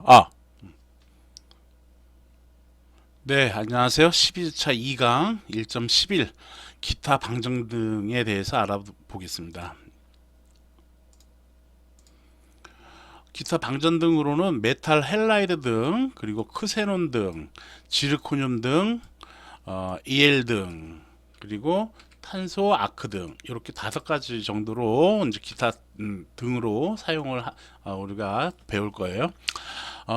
아, 네, 안녕하세요. 12주차 2강 1.11 기타 방정등에 대해서 알아보겠습니다. 기타 방전등으로는 메탈 헬라이드 등, 그리고 크세논 등, 지르코늄 등, EL 등, 그리고 탄소 아크 등 이렇게 5가지 정도로 이제 기타 등으로 사용을 우리가 배울 거예요.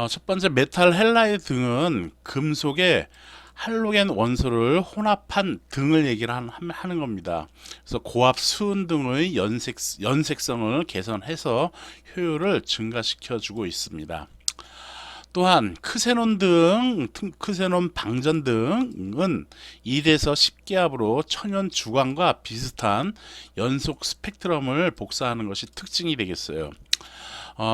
첫 번째 메탈 헬라이드 등은 금속에 할로겐 원소를 혼합한 등을 얘기를 하는 겁니다. 그래서 고압 수은 등의 연색성을 개선해서 효율을 증가시켜 주고 있습니다. 또한 크세논 방전 등은 1에서 10기압으로 천연 주광과 비슷한 연속 스펙트럼을 복사하는 것이 특징이 되겠어요.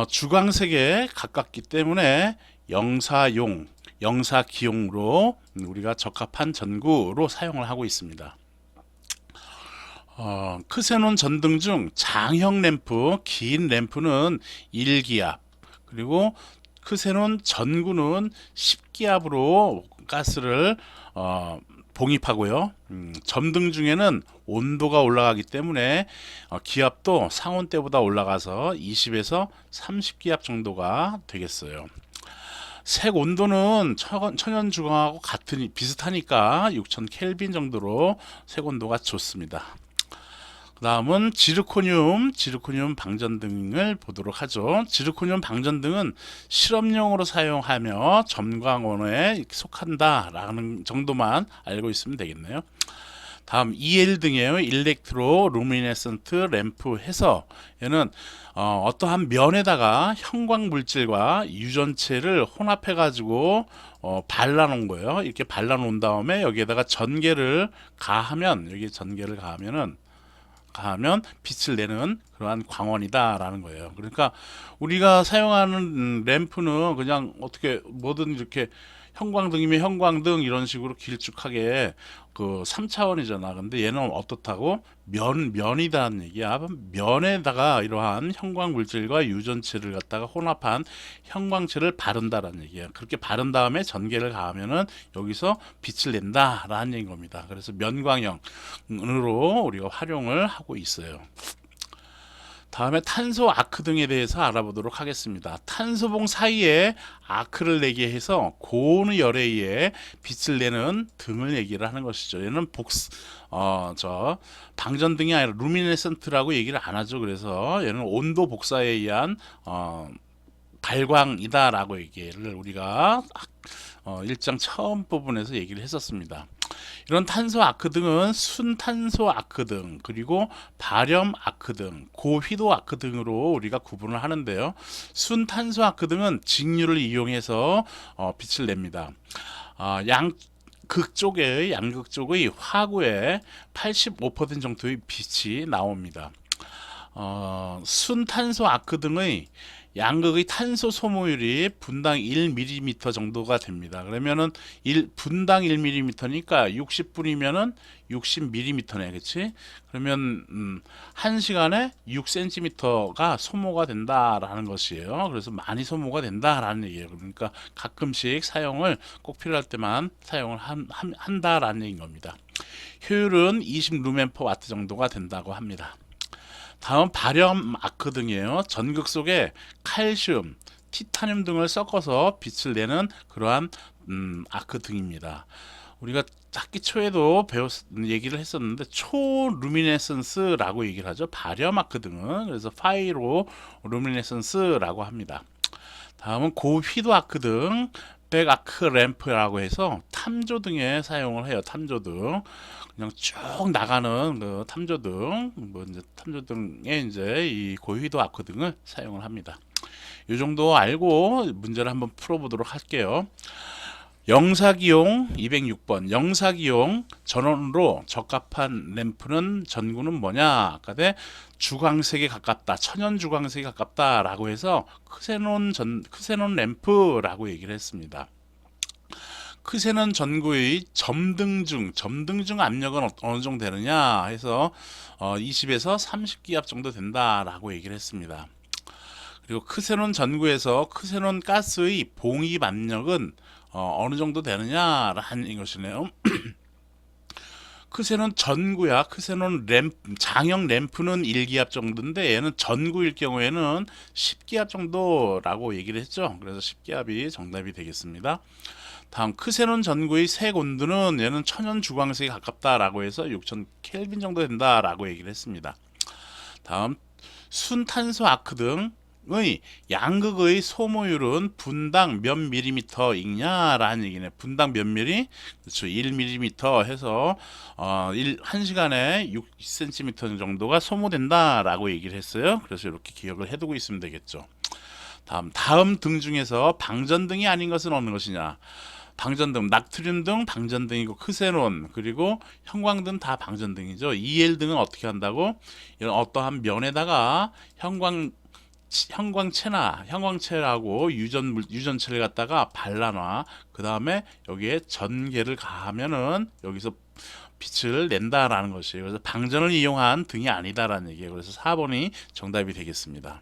주광색에 가깝기 때문에 영사용, 영사기용으로 우리가 적합한 전구로 사용을 하고 있습니다. 크세논 전등 중 장형 램프, 긴 램프는 1기압, 그리고 크세논 전구는 10기압으로 가스를 봉입하고요. 점등 중에는 온도가 올라가기 때문에 기압도 상온때보다 올라가서 20에서 30기압 정도가 되겠어요. 색 온도는 천연 주광하고 비슷하니까 6000 켈빈 정도로 색 온도가 좋습니다. 그 다음은 지르코늄 방전등을 보도록 하죠. 지르코늄 방전등은 실험용으로 사용하며 점광원에 속한다라는 정도만 알고 있으면 되겠네요. 다음 EL 등이에요. 일렉트로 루미네센트 램프 해서 얘는 어떠한 면에다가 형광 물질과 유전체를 혼합해 가지고 발라놓은 거예요. 이렇게 발라놓은 다음에 여기에다가 전기를 가하면 여기 전기를 가하면 빛을 내는 그러한 광원이다라는 거예요. 그러니까 우리가 사용하는 램프는 그냥 어떻게 뭐든 이렇게 형광등이면 형광등 이런 식으로 길쭉하게 그 3차원이잖아. 근데 얘는 어떻다고? 면이다는 얘기야. 면에다가 이러한 형광 물질과 유전체를 갖다가 혼합한 형광체를 바른다라는 얘기야. 그렇게 바른 다음에 전기를 가하면은 여기서 빛을 낸다라는 얘기인 겁니다. 그래서 면광형으로 우리가 활용을 하고 있어요. 다음에 탄소 아크 등에 대해서 알아보도록 하겠습니다. 탄소봉 사이에 아크를 내게 해서 고온의 열에 의해 빛을 내는 등을 얘기를 하는 것이죠. 얘는 방전등이 아니라 루미네센트라고 얘기를 안 하죠. 그래서 얘는 온도 복사에 의한 발광이다라고 얘기를 우리가 1장 처음 부분에서 얘기를 했었습니다. 이런 탄소 아크 등은 순탄소 아크 등, 그리고 발염 아크 등, 고휘도 아크 등으로 우리가 구분을 하는데요. 순탄소 아크 등은 직류를 이용해서 빛을 냅니다. 양극 쪽의 화구에 85% 정도의 빛이 나옵니다. 순탄소 아크 등의 양극의 탄소 소모율이 분당 1ml 정도가 됩니다. 그러면은 분당 1ml니까 60분이면은 60ml네, 그렇지? 그러면 1시간에 6cm가 소모가 된다라는 것이에요. 그래서 많이 소모가 된다라는 얘기예요. 그러니까 가끔씩 사용을 꼭 필요할 때만 사용을 한다라는 얘기인 겁니다. 효율은 20루멘/와트 정도가 된다고 합니다. 다음 발염 아크 등이에요. 전극 속에 칼슘, 티타늄 등을 섞어서 빛을 내는 그러한 아크 등입니다. 우리가 학기 초에도 얘기를 했었는데 초루미네센스라고 얘기를 하죠. 발염 아크 등은 그래서 파이로 루미네센스라고 합니다. 다음은 고휘도 아크 등 백아크 램프라고 해서 탐조 등에 사용을 해요. 탐조 등 그냥 쭉 나가는 그 탐조 등, 뭐 이제 탐조 등에 이제 이 고휘도 아크 등을 사용을 합니다. 이 정도 알고 문제를 한번 풀어보도록 할게요. 영사기용 206번 영사기용 전원으로 적합한 램프는 전구는 뭐냐? 아까 대 주광색에 가깝다, 천연 주광색에 가깝다라고 해서 크세논 램프라고 얘기를 했습니다. 크세논 전구의 점등 중 압력은 어느 정도 되느냐 해서 20에서 30기압 정도 된다라고 얘기를 했습니다. 그리고 크세논 전구에서 크세논 가스의 봉입 압력은 어느 정도 되느냐라는 것이네요. 크세논 전구야. 크세논 장형 램프는 1기압 정도인데 얘는 전구일 경우에는 10기압 정도라고 얘기를 했죠. 그래서 10기압이 정답이 되겠습니다. 다음 크세논 전구의 색 온도는 얘는 천연 주광색에 가깝다라고 해서 6000 켈빈 정도 된다라고 얘기를 했습니다. 다음 순탄소 아크 등의 양극의 소모율은 분당 몇 밀리미터 있냐라는 얘기네. 분당 몇 밀리? 그렇죠. 1밀리미터 해서 1시간에 6cm 정도가 소모된다라고 얘기를 했어요. 그래서 이렇게 기억을 해두고 있으면 되겠죠. 다음 등 중에서 방전등이 아닌 것은 어느 것이냐? 방전등, 나트륨 등 방전등이고 크세논 그리고 형광등 다 방전등이죠. EL등은 어떻게 한다고? 이런 어떠한 면에다가 형광체라고 유전체를 갖다가 발라놔. 그 다음에 여기에 전개를 가하면은 여기서 빛을 낸다라는 것이에요. 그래서 방전을 이용한 등이 아니다라는 얘기예요. 그래서 4번이 정답이 되겠습니다.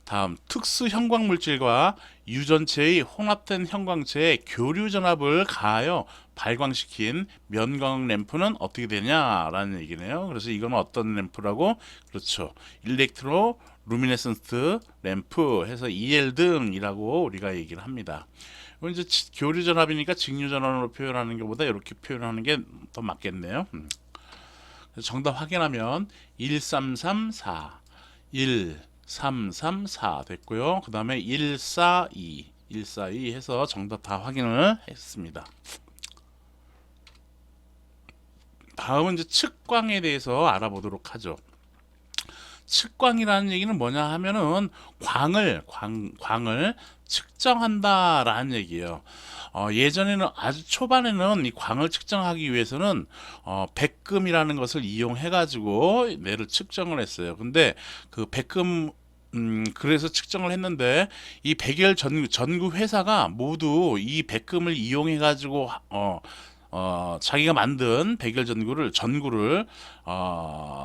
다음 특수 형광 물질과 유전체의 혼합된 형광체에 교류 전압을 가하여 발광시킨 면광 램프는 어떻게 되냐라는 얘기네요. 그래서 이건 어떤 램프라고? 그렇죠. 일렉트로 루미네센트 램프 해서 EL등이라고 우리가 얘기를 합니다. 이건 이제 교류 전압이니까 직류 전압으로 표현하는 것보다 이렇게 표현하는 게 더 맞겠네요. 정답 확인하면 1334 1334 됐고요. 그 다음에 142 해서 정답 다 확인을 했습니다. 다음은 이제 측광에 대해서 알아보도록 하죠. 측광이라는 얘기는 뭐냐 하면은 광을 측정한다라는 얘기예요. 예전에는 아주 초반에는 이 광을 측정하기 위해서는 백금이라는 것을 이용해 가지고 뇌를 측정을 했어요. 근데 그 백금 그래서 측정을 했는데 이 백열 전구 회사가 모두 이 백금을 이용해 가지고 자기가 만든 백열 전구를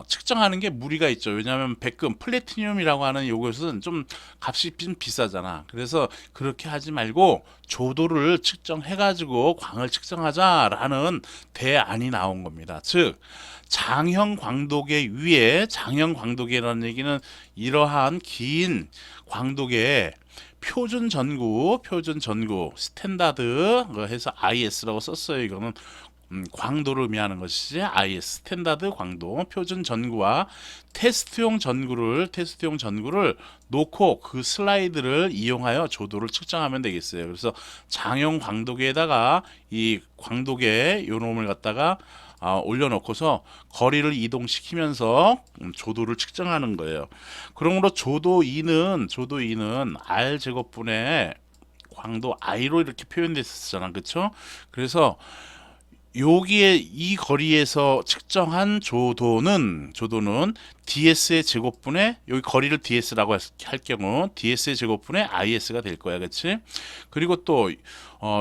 측정하는 게 무리가 있죠. 왜냐하면 백금, 플래티늄이라고 하는 요것은 좀 값이 좀 비싸잖아. 그래서 그렇게 하지 말고 조도를 측정해가지고 광을 측정하자라는 대안이 나온 겁니다. 즉 장형 광도계 위에 장형 광도계라는 얘기는 이러한 긴 광도계에 표준 전구 스탠다드 해서 IS라고 썼어요. 이거는 광도를 의미하는 것이지 IS 스탠다드 광도 표준 전구와 테스트용 전구를 놓고 그 슬라이드를 이용하여 조도를 측정하면 되겠어요. 그래서 장형 광도계에다가 이 광도계 요 놈을 갖다가 올려놓고서 거리를 이동시키면서 조도를 측정하는 거예요. 그러므로 조도 2는 R 제곱분의 광도 I로 이렇게 표현됐었잖아, 그렇죠? 그래서 여기에 이 거리에서 측정한 조도는 DS의 제곱분의 여기 거리를 DS라고 할 경우 DS의 제곱분의 IS가 될 거야, 그렇지? 그리고 또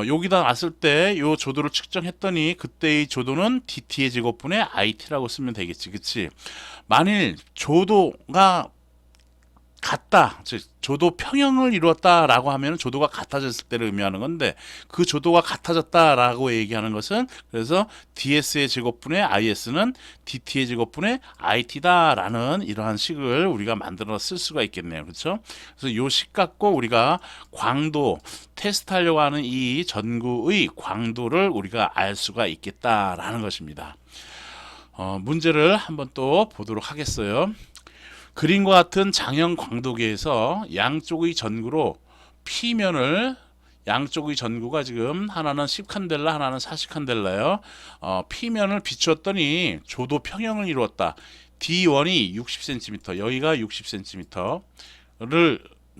여기다 놨을 때 요 조도를 측정했더니 그때의 조도는 DT의 제곱분의 IT라고 쓰면 되겠지, 그렇지? 만일 조도가 같다, 즉 조도 평형을 이루었다라고 하면 조도가 같아졌을 때를 의미하는 건데 그 조도가 같아졌다라고 얘기하는 것은 그래서 DS의 제곱분의 IS는 DT의 제곱분의 IT다라는 이러한 식을 우리가 만들어 쓸 수가 있겠네요. 그렇죠? 그래서 요 식 갖고 우리가 광도 테스트하려고 하는 이 전구의 광도를 우리가 알 수가 있겠다라는 것입니다. 문제를 한번 또 보도록 하겠어요. 그림과 같은 장형 광도계에서 양쪽의 전구로 양쪽의 전구가 지금 하나는 10칸델라 하나는 40칸델라요. P면을 비추었더니 조도 평형을 이루었다. D1이 60cm 여기가 60cm를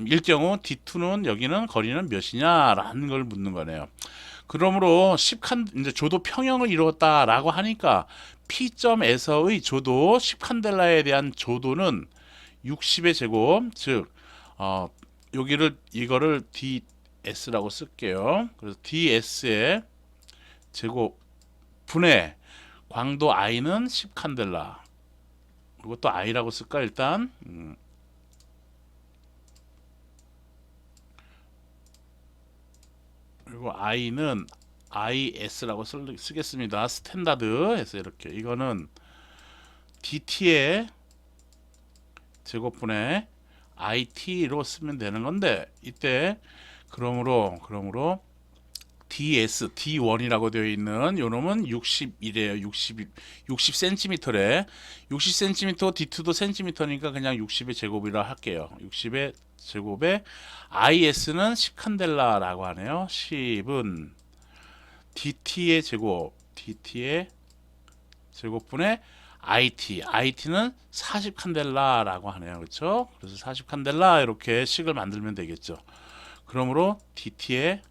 일 경우 D2는 여기는 거리는 몇이냐라는 걸 묻는 거네요. 그러므로 10칸 이제 조도 평형을 이루었다라고 하니까 P점에서의 조도 10칸델라에 대한 조도는 60의 제곱, 즉 이거를 DS라고 쓸게요. 그래서 DS의 제곱 분의 광도 I는 10칸델라. 그리고 또 I라고 쓸까 일단 그리고 i는 is라고 쓰겠습니다. 스탠다드 해서 이렇게 이거는 dt의 제곱분의 it로 쓰면 되는 건데 이때 그러므로 ds d1이라고 되어 있는 요놈은 61이에요. 60cm래. 60cm d2도 cm니까 그냥 60의 제곱이라 할게요. 60의 제곱에 is는 10칸델라라고 하네요. 10은 dt의 제곱분의 it는 40칸델라라고 하네요. 그렇죠? 그래서 40칸델라 이렇게 식을 만들면 되겠죠. 그러므로 dt의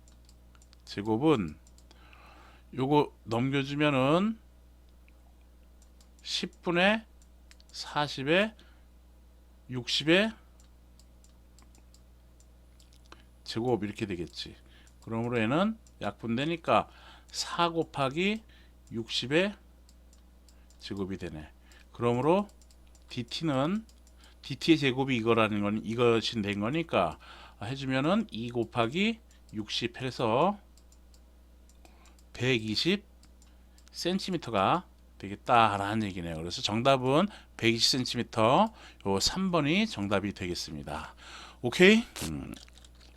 제곱은 요거 넘겨주면은 10분의 40에 60의 제곱 이렇게 되겠지. 그러므로 얘는 약분되니까 4 곱하기 60의 제곱이 되네. 그러므로 dt의 제곱이 이것이 된 거니까 해주면은 2 곱하기 60 해서 120cm가 되겠다라는 얘기네요. 그래서 정답은 120cm, 요 3번이 정답이 되겠습니다. 오케이?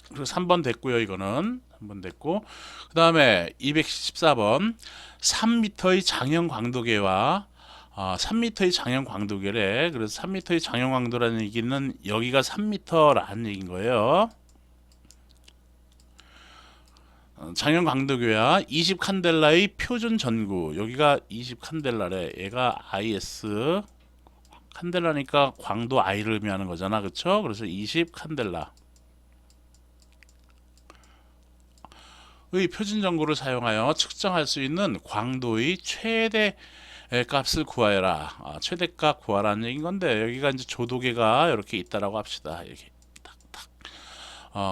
그리고 3번 됐고요. 이거는 3번 됐고, 그 다음에 214번 3m의 장형 광도계와 3m의 장형 광도계래. 그래서 3m의 장형 광도라는 얘기는 여기가 3m라는 얘기인 거예요. 장형 광도계와 20칸델라의 표준 전구, 여기가 20칸델라래. 얘가 is 칸델라니까 광도 i를 의미하는 거잖아. 그쵸? 그래서 20칸델라 의 표준 전구를 사용하여 측정할 수 있는 광도의 최대 값을 구하여라. 최대값 구하라는 얘기인 건데 여기가 이제 조도계가 이렇게 있다라고 합시다. 이렇게 탁탁.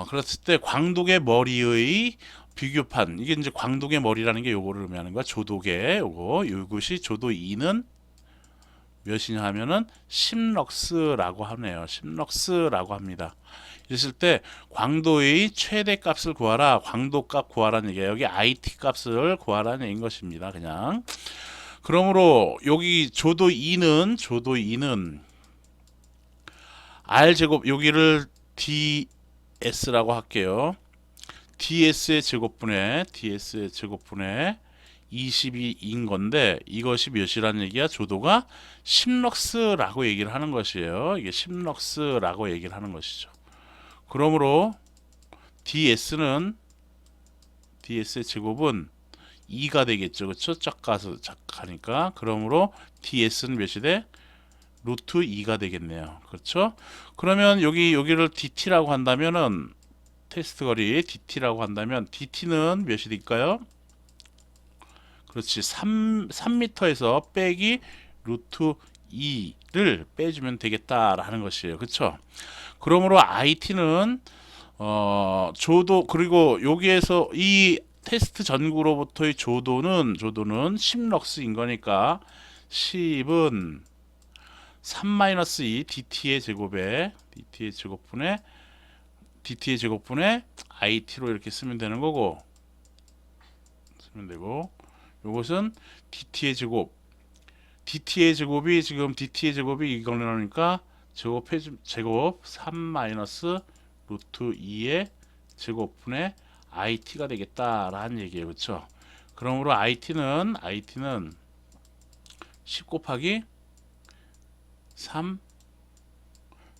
그랬을 때 광도계 머리의 비교판, 이게 이제 광도계 머리라는 게 요거를 의미하는 거야. 조도계 요것이 조도 2는 몇이냐 하면은 10럭스라고 하네요. 10럭스라고 합니다. 이랬을 때 광도의 최대 값을 구하라, 광도값 구하라는 얘기예요. 여기 IT 값을 구하라는 얘기인 것입니다. 그냥. 그러므로 여기 조도 2는 R 제곱, 여기를 DS라고 할게요. DS의 제곱분의 22인 건데 이것이 몇이라는 얘기야? 조도가 10럭스라고 얘기를 하는 것이에요. 이게 10럭스라고 얘기를 하는 것이죠. 그러므로 DS의 제곱은 2가 되겠죠. 그렇죠? 작가니까. 그러므로 DS는 몇이 돼? 루트 2가 되겠네요. 그렇죠? 그러면 여기를 DT라고 한다면은 테스트 거리 DT라고 한다면 DT는 몇이 될까요? 그렇지. 3m에서 빼기 루트 2를 빼주면 되겠다라는 것이에요. 그렇죠? 그러므로 IT는 조도, 그리고 여기에서 이 테스트 전구로부터의 조도는 10럭스인 거니까 10은 3-2 DT의 제곱분의 IT로 이렇게 쓰면 되는 거고, 쓰면 되고, 요것은 DT의 제곱이 지금 DT의 제곱이 이거니까 제곱 3 루트 2의 제곱분의 IT가 되겠다라는 얘기예요. 그렇죠? 그러므로 IT는 10 곱하기 3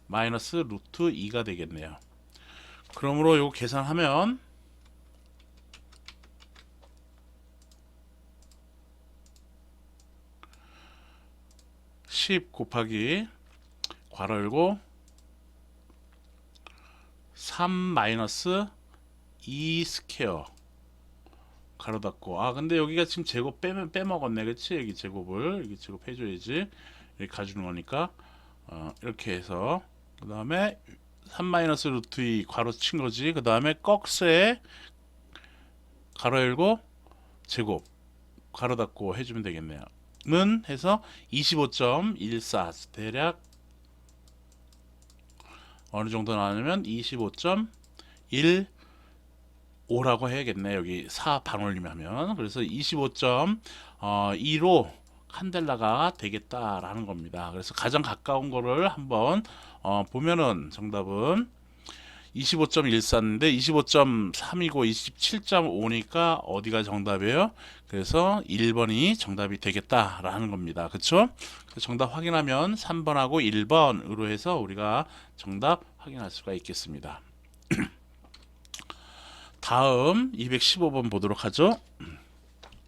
마이너스 루트 2가 되겠네요. 그러므로 이거 계산하면 10 곱하기 괄호 열고 3 마이너스 2 스퀘어 가로 닫고. 근데 여기가 지금 제곱 빼먹었네. 그치? 여기 제곱을 여기 제곱 해줘야지. 이렇게 가주는 거니까 이렇게 해서 그 다음에 3 마이너스 루트 2 괄호 친 거지. 그 다음에 꺽쇠 가로 열고 제곱 가로 닫고 해주면 되겠네요. 는 해서 25.14 대략 어느 정도 나오냐면 25.15 25라고 해야겠네. 여기 4 반올림하면. 그래서 25.2로 칸델라가 되겠다라는 겁니다. 그래서 가장 가까운 거를 한번 보면은 정답은 25.14인데 25.3이고 27.5니까 어디가 정답이에요? 그래서 1번이 정답이 되겠다라는 겁니다. 그쵸? 그래서 정답 확인하면 3번하고 1번으로 해서 우리가 정답 확인할 수가 있겠습니다. 다음 215번 보도록 하죠.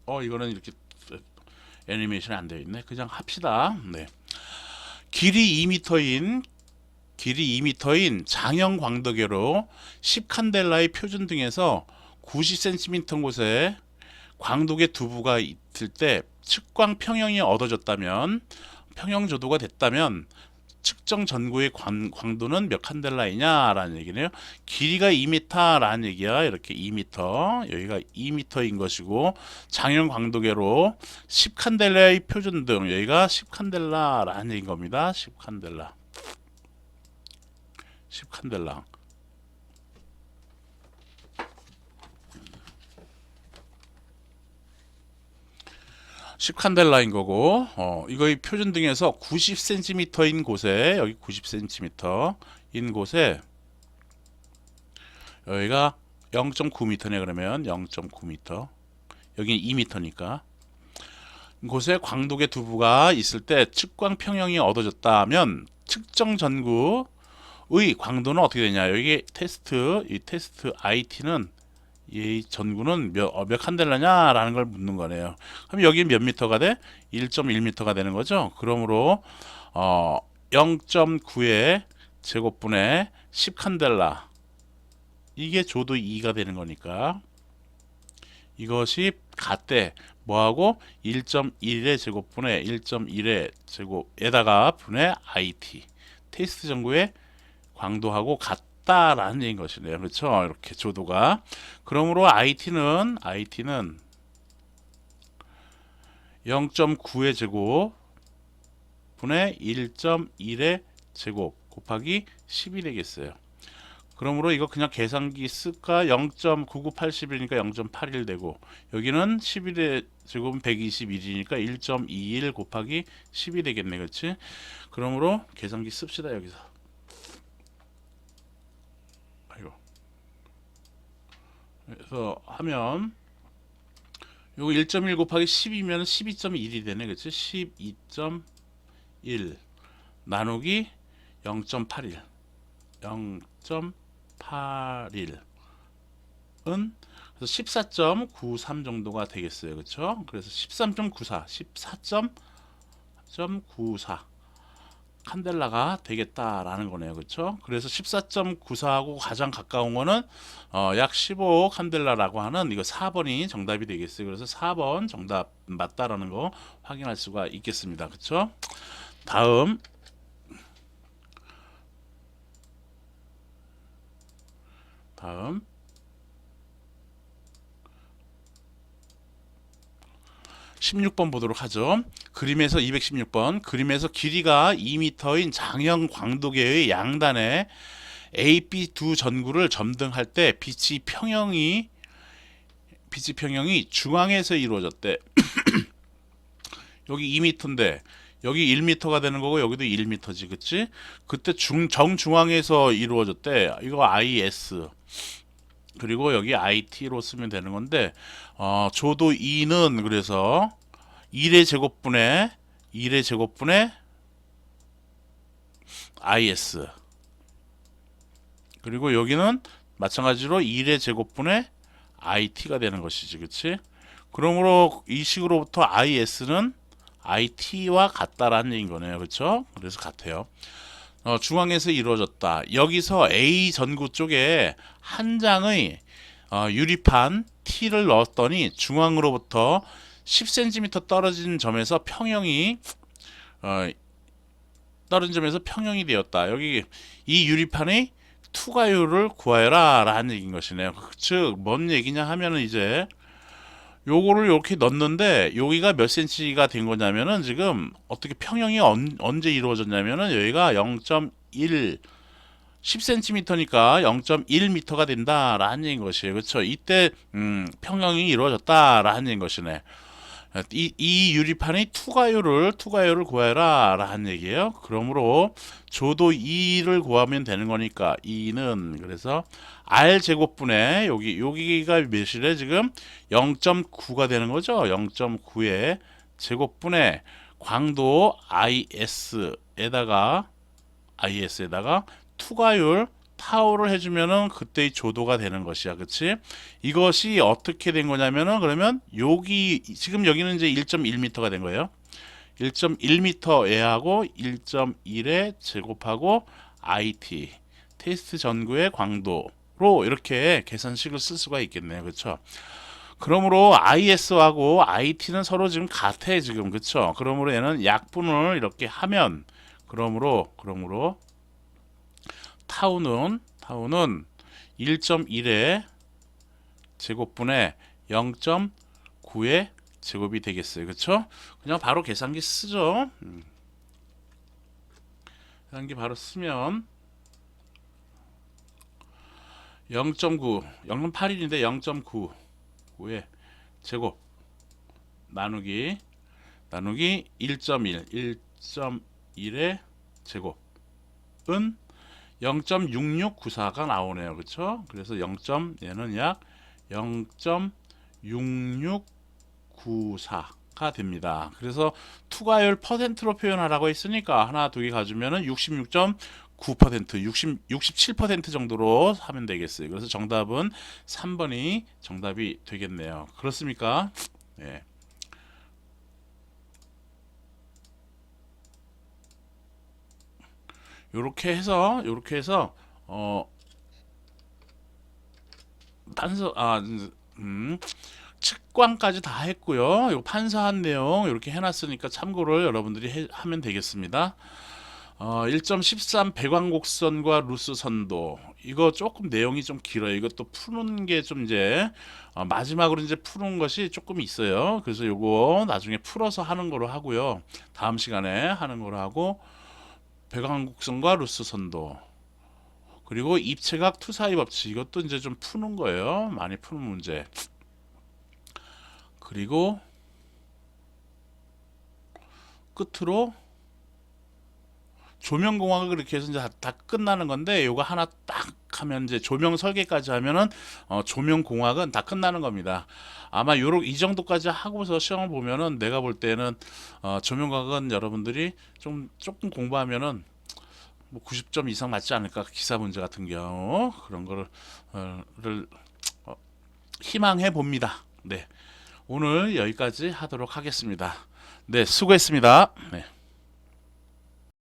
이거는 이렇게 애니메이션이 안 되어 있네. 그냥 합시다. 네. 길이 2m인 장형 광도계로 10칸델라의 표준 등에서 90cm 곳에 광도계 두부가 있을 때 측광 평형이 얻어졌다면, 평형조도가 됐다면 측정 전구의 광도는 몇 칸델라이냐라는 얘기네요. 길이가 2m라는 얘기야. 이렇게 2m, 여기가 2m인 것이고, 장형 광도계로 10칸델라의 표준 등, 여기가 10칸델라라는 얘기인 겁니다. 10칸델라. 10칸델라. 칸델라인 거고, 이거의 표준 등에서 90cm인 곳에, 여기 90cm인 곳에, 여기가 0.9m네. 그러면 0.9m, 여기 2m니까 곳에 광도계 두부가 있을 때 측광 평형이 얻어졌다면 측정 전구의 광도는 어떻게 되냐. 여기 이 테스트 IT는, 이 전구는 몇 칸델라냐라는 걸 묻는 거네요. 그럼 여기 몇 미터가 돼? 1.1미터가 되는 거죠. 그러므로 0.9의 제곱분의 10칸델라, 이게 조도 2가 되는 거니까 이것이 같대 뭐하고 1.1의 제곱분의 1.1의 제곱에다가 분의 IT, 테스트 전구의 광도하고 같다라는 얘기인 것이네요. 그렇죠? 이렇게 조도가. 그러므로 IT는 0.9의 제곱 분의 1.1의 제곱 곱하기 10이 되겠어요. 그러므로 이거 그냥 계산기 쓸까? 0.9980이니까 0.81 되고, 여기는 11의 제곱은 121이니까 1.21 곱하기 10이 되겠네. 그렇지? 그러므로 계산기 씁시다. 여기서. 아이고. 그래서 하면 요거 1.1 곱하기 10이면 12.1이 되네. 그렇지? 12.1 나누기 0.81. 0.81은 그래서 14.93 정도가 되겠어요. 그렇죠? 그래서 13.94, 14.94 칸델라가 되겠다라는 거네요. 그렇죠? 그래서 14.94하고 가장 가까운 거는 약 15 칸델라라고 하는, 이거 4번이 정답이 되겠어요. 그래서 4번 정답 맞다라는 거 확인할 수가 있겠습니다. 그렇죠? 다음 16번 보도록 하죠. 그림에서 216번, 그림에서 길이가 2m인 장형 광도계의 양단에 A, B 두 전구를 점등할 때 빛이 평형이 중앙에서 이루어졌대. 여기 2m인데 여기 1m가 되는 거고 여기도 1m지, 그치? 그때 정중앙에서 이루어졌대. 이거 IS, 그리고 여기 IT로 쓰면 되는 건데, 조도 2는 그래서 1의 제곱분의 IS, 그리고 여기는 마찬가지로 1의 제곱분의 IT가 되는 것이지, 그치? 그러므로 이 식으로부터 IS는 IT와 같다라는 얘기인 거네요. 그렇죠? 그래서 같아요. 중앙에서 이루어졌다. 여기서 A 전구 쪽에 한 장의 유리판 T를 넣었더니 중앙으로부터 10cm 떨어진 점에서 평형이 되었다. 여기 이 유리판의 투과율을 구하여라 라는 얘기인 것이네요. 즉 뭔 얘기냐 하면은 이제 요거를 이렇게 넣는데 여기가 몇 cm가 된 거냐면은, 지금 어떻게 평형이 언제 이루어졌냐면은 여기가 0.1 10cm니까 0.1m가 된다라는 얘기인 것이에요. 그렇죠? 이때 평형이 이루어졌다라는 얘기인 것이네. 이 유리판의 투과율을 구해라 라는 얘기예요. 그러므로 조도 2를 구하면 되는 거니까 2는 그래서 R 제곱분의 여기가 몇이래 지금 0.9가 되는 거죠. 0.9의 제곱분의 광도 IS에다가 투과율 타우를 해주면은 그때의 조도가 되는 것이야, 그렇지? 이것이 어떻게 된 거냐면은 그러면 지금 여기는 이제 1.1m가 된 거예요. 1.1m 애하고 1.1에 제곱하고 IT 테스트 전구의 광도로 이렇게 계산식을 쓸 수가 있겠네요, 그렇죠? 그러므로 IS하고 IT는 서로 지금 같아 지금, 그렇죠? 그러므로 얘는 약분을 이렇게 하면 그러므로 타우는 1.1의 제곱분의 0.9의 제곱이 되겠어요. 그렇죠? 그냥 바로 계산기 쓰죠. 계산기 바로 쓰면 0.9, 0.81인데 0.9의 제곱 나누기 1.1, 1.1의 제곱은 0.6694가 나오네요. 그렇죠? 그래서 얘는 약 0.6694가 됩니다. 그래서 투과율 퍼센트로 표현하라고 했으니까 하나 두 개 가지면은 66.9%, 67% 정도로 하면 되겠어요. 그래서 정답은 3번이 정답이 되겠네요. 그렇습니까? 네. 요렇게 해서 단서 측광까지 다 했고요. 요 판사한 내용 이렇게 해놨으니까 참고를 여러분들이 하면 되겠습니다. 1.13 배광곡선과 루스 선도 이거 조금 내용이 좀 길어요. 이것도 푸는 게 좀 이제 마지막으로 이제 푸는 것이 조금 있어요. 그래서 요거 나중에 풀어서 하는 거로 하고요. 다음 시간에 하는 거로 하고 배광곡선과 루스 선도 그리고 입체각 투사이 법칙 이것도 이제 좀 푸는 거예요. 많이 푸는 문제. 그리고 끝으로 조명공학을 그렇게 해서 이제 다 끝나는 건데 요거 하나 딱 하면 이제 조명 설계까지 하면은 조명공학은 다 끝나는 겁니다. 아마 이 정도까지 하고서 시험을 보면은 내가 볼 때는 조명공학은 여러분들이 조금 공부하면은 뭐 90점 이상 맞지 않을까 기사 문제 같은 경우 그런 거를 희망해 봅니다. 네, 오늘 여기까지 하도록 하겠습니다. 네, 수고했습니다. 네.